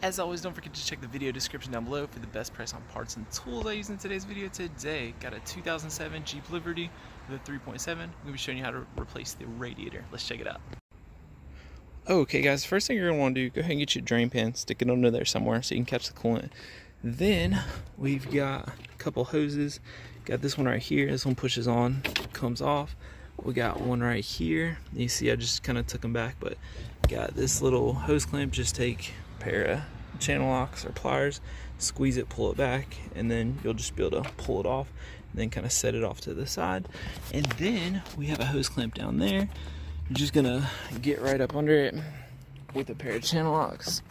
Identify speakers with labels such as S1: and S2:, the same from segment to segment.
S1: As always, don't forget to check the video description down below for the best price on parts and tools I use in today's video. Today, got a 2007 Jeep Liberty with a 3.7. I'm going to be showing you how to replace the radiator. Let's check it out. Okay guys, first thing you're going to want to do, go ahead and get your drain pan, stick it under there somewhere so you can catch the coolant. Then we've got a couple hoses. Got this one right here. This one pushes on, comes off. We got one right here. You see I just kind of took them back, but got this little hose clamp. Just take a pair of channel locks or pliers, squeeze it, pull it back, and then you'll just be able to pull it off and then kind of set it off to the side. And then we have a hose clamp down there. You're just gonna get right up under it with a pair of channel locks,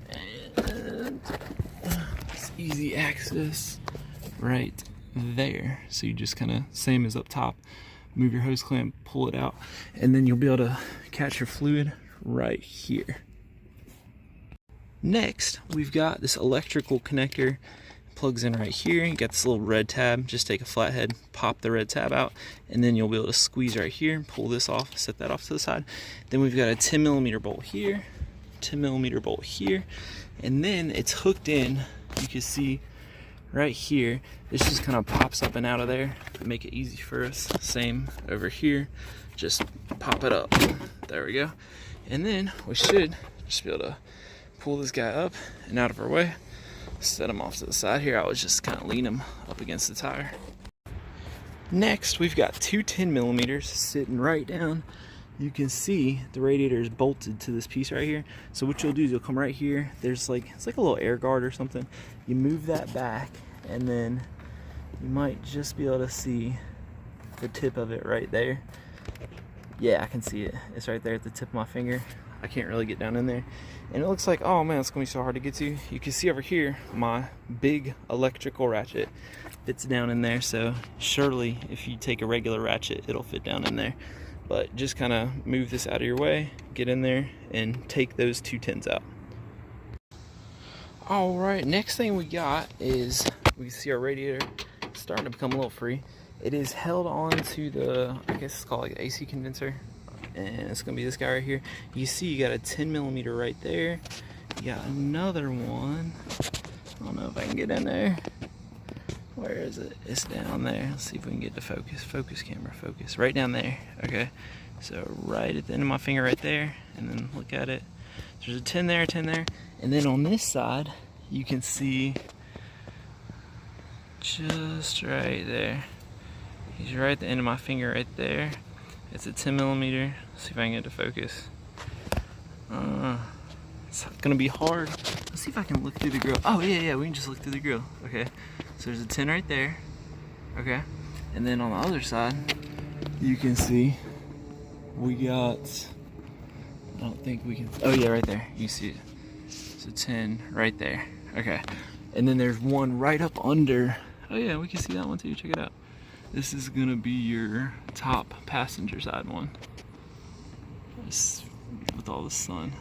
S1: and it's easy access right there. So you just kind of, same as up top, move your hose clamp, pull it out, and then you'll be able to catch your fluid right here. Next, we've got this electrical connector. Plugs in right here. You got this little red tab. Just take a flathead, pop the red tab out, and then you'll be able to squeeze right here, pull this off, set that off to the side. Then we've got a 10mm bolt here, 10mm bolt here, and then it's hooked in. You can see right here, this just kind of pops up and out of there to make it easy for us. Same over here, just pop it up. There we go. And then we should just be able to pull this guy up and out of our way, set him off to the side here. I was just kind of lean him up against the tire. Next, we've got two 10mm sitting right down. You can see the radiator is bolted to this piece right here. So what you'll do is you'll come right here. There's like, it's like a little air guard or something. You move that back, and then you might just be able to see the tip of it right there. Yeah, I can see it. It's right there at the tip of my finger. I can't really get down in there. And it looks like, oh man, it's gonna be so hard to get to. You can see over here, my big electrical ratchet fits down in there. So surely if you take a regular ratchet, it'll fit down in there. But just kind of move this out of your way, get in there, and take those two tins out. All right, next thing we got is, we can see our radiator starting to become a little free. It is held on to the, I guess it's called like an AC condenser. And it's gonna be this guy right here. You see you got a 10mm right there. You got another one. I don't know if I can get in there. Where is it? It's down there. Let's see if we can get to focus. Focus, camera, focus. Right down there. Okay. So right at the end of my finger right there. And then look at it. There's a 10 there, 10 there. And then on this side, you can see just right there. He's right at the end of my finger right there. It's a 10mm. See if I can get to focus. It's gonna be hard. Let's see if I can look through the grill. Oh yeah, we can just look through the grill. Okay, so there's a 10 right there. Okay, and then on the other side, you can see we got, I don't think we can, oh yeah, right there, you see it. It's a 10 right there. Okay, and then there's one right up under. Oh yeah, we can see that one too, check it out. This is gonna be your top passenger side one. This, with all the sun.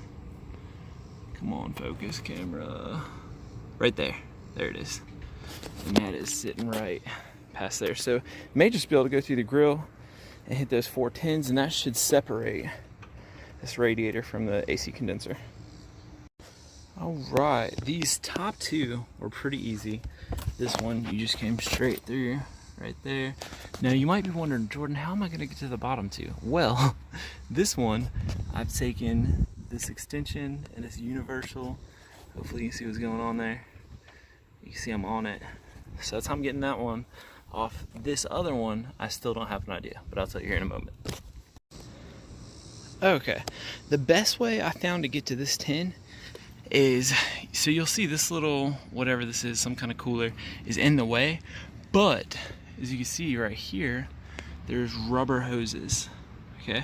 S1: Come on, focus, camera. Right there, there it is. And that is sitting right past there. So you may just be able to go through the grill and hit those 4 tins, and that should separate this radiator from the AC condenser. All right, these top two were pretty easy. This one, you just came straight through. Right there. Now you might be wondering, Jordan, how am I going to get to the bottom two? Well, this one, I've taken this extension and this universal. Hopefully you see what's going on there. You can see I'm on it. So that's how I'm getting that one off. This other one, I still don't have an idea, but I'll tell you here in a moment. Okay, the best way I found to get to this tin is, so you'll see this little, whatever this is, some kind of cooler, is in the way, but as you can see right here, there's rubber hoses. Okay,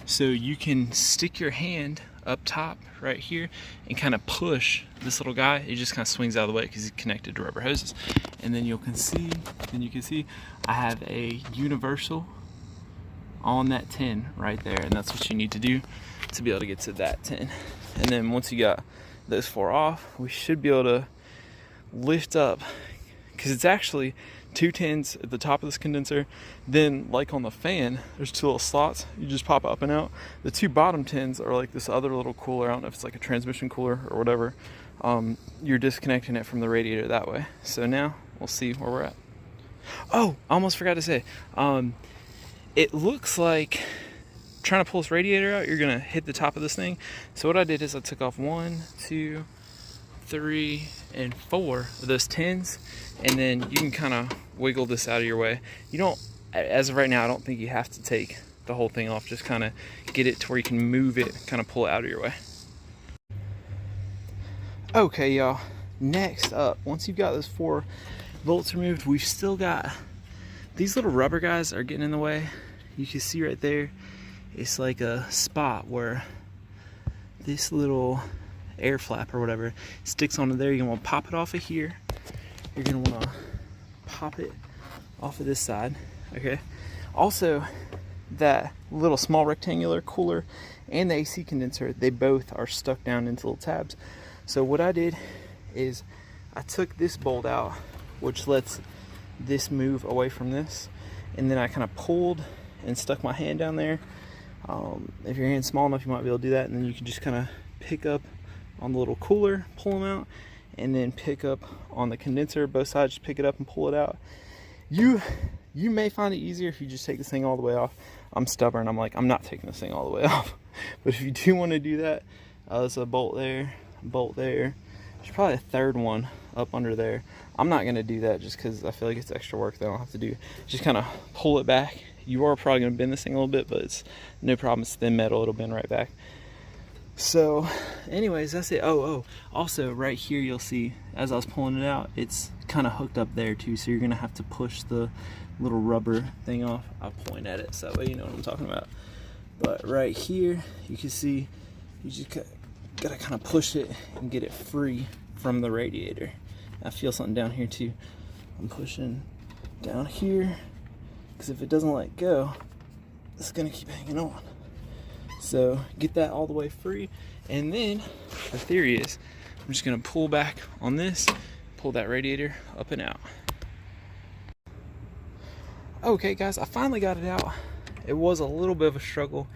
S1: so you can stick your hand up top right here and kind of push this little guy. It just kind of swings out of the way because it's connected to rubber hoses. And then you can see I have a universal on that tin right there, and that's what you need to do to be able to get to that tin. And then once you got those 4 off, we should be able to lift up, because it's actually 2 tins at the top of this condenser. Then, like on the fan, there's 2 little slots. You just pop up and out. The 2 bottom tins are like this other little cooler. I don't know if it's like a transmission cooler or whatever. You're disconnecting it from the radiator that way. So now we'll see where we're at. Oh, I almost forgot to say. It looks like trying to pull this radiator out, you're gonna hit the top of this thing. So what I did is I took off 1, 2, 3, and 4 of those tins, and then you can kind of wiggle this out of your way. You don't, as of right now, I don't think you have to take the whole thing off. Just kind of get it to where you can move it, kind of pull it out of your way. Okay, y'all. Next up, once you've got those 4 bolts removed, we've still got these little rubber guys are getting in the way. You can see right there, it's like a spot where this little air flap or whatever sticks onto there. You're gonna want to pop it off of here. You're gonna want to pop it off of this side. Okay. Also, that little small rectangular cooler and the AC condenser, they both are stuck down into little tabs. So what I did is I took this bolt out, which lets this move away from this, and then I kind of pulled and stuck my hand down there. If your hand's small enough, you might be able to do that, and then you can just kind of pick up on the little cooler, pull them out, and then pick up on the condenser, both sides, just pick it up and pull it out. You may find it easier if you just take this thing all the way off. I'm stubborn. I'm like, I'm not taking this thing all the way off. But if you do want to do that, there's a bolt there, bolt there. There's probably a third one up under there. I'm not going to do that just because I feel like it's extra work that I don't have to do. Just kind of pull it back. You are probably going to bend this thing a little bit, but it's no problem. It's thin metal. It'll bend right back. So anyways, that's it. Oh, also right here you'll see, as I was pulling it out, it's kind of hooked up there too, so you're going to have to push the little rubber thing off. I'll point at it so that way you know what I'm talking about. But right here, you can see, you just got to kind of push it and get it free from the radiator. I feel something down here too. I'm pushing down here, because if it doesn't let go, it's going to keep hanging on. So get that all the way free, and then the theory is I'm just going to pull back on this, pull that radiator up and out. Okay guys, I finally got it out. It was a little bit of a struggle.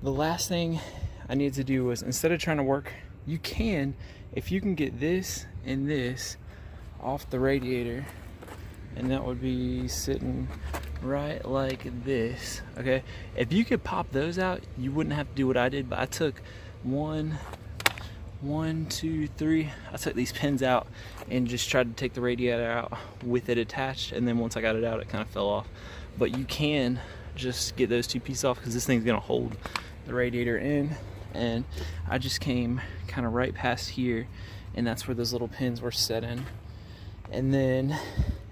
S1: The last thing I needed to do was, instead of trying to work, you can, if you can get this and this off the radiator, and that would be sitting right like this. Okay, if you could pop those out, you wouldn't have to do what I did. But I took 1, 2, 3. I took these pins out and just tried to take the radiator out with it attached, and then once I got it out, it kind of fell off. But you can just get those 2 pieces off, because this thing's gonna hold the radiator in. And I just came kind of right past here, and that's where those little pins were set in. And then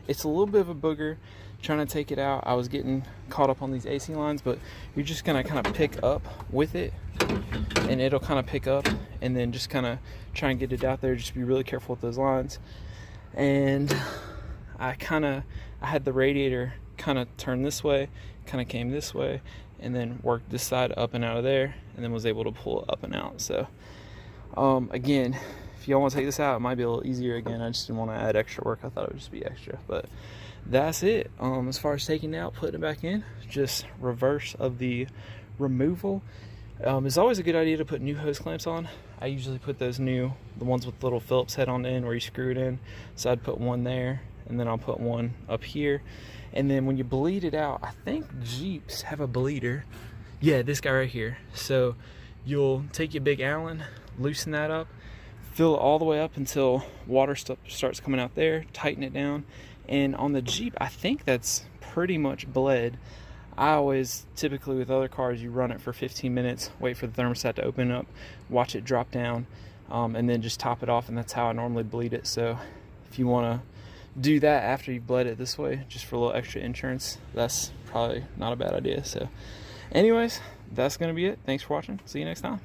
S1: it's a little bit of a booger trying to take it out. I was getting caught up on these AC lines, but you're just gonna kind of pick up with it, and it'll kind of pick up, and then just kind of try and get it out there. Just be really careful with those lines. And I had the radiator kind of turn this way, kind of came this way, and then worked this side up and out of there, and then was able to pull it up and out. So again, if y'all want to take this out, it might be a little easier. Again, I just didn't want to add extra work. I thought it would just be extra, but that's it. As far as taking it out, putting it back in, just reverse of the removal. It's always a good idea to put new hose clamps on. I usually put those the ones with the little Phillips head on the end where you screw it in. So I'd put one there, and then I'll put one up here. And then when you bleed it out, I think Jeeps have a bleeder. Yeah, this guy right here. So you'll take your big Allen, loosen that up, fill it all the way up until water starts coming out there, tighten it down. And on the Jeep, I think that's pretty much bled. I always, typically with other cars, you run it for 15 minutes, wait for the thermostat to open up, watch it drop down, and then just top it off, and that's how I normally bleed it. So if you want to do that after you've bled it this way, just for a little extra insurance, that's probably not a bad idea. So anyways, that's going to be it. Thanks for watching. See you next time.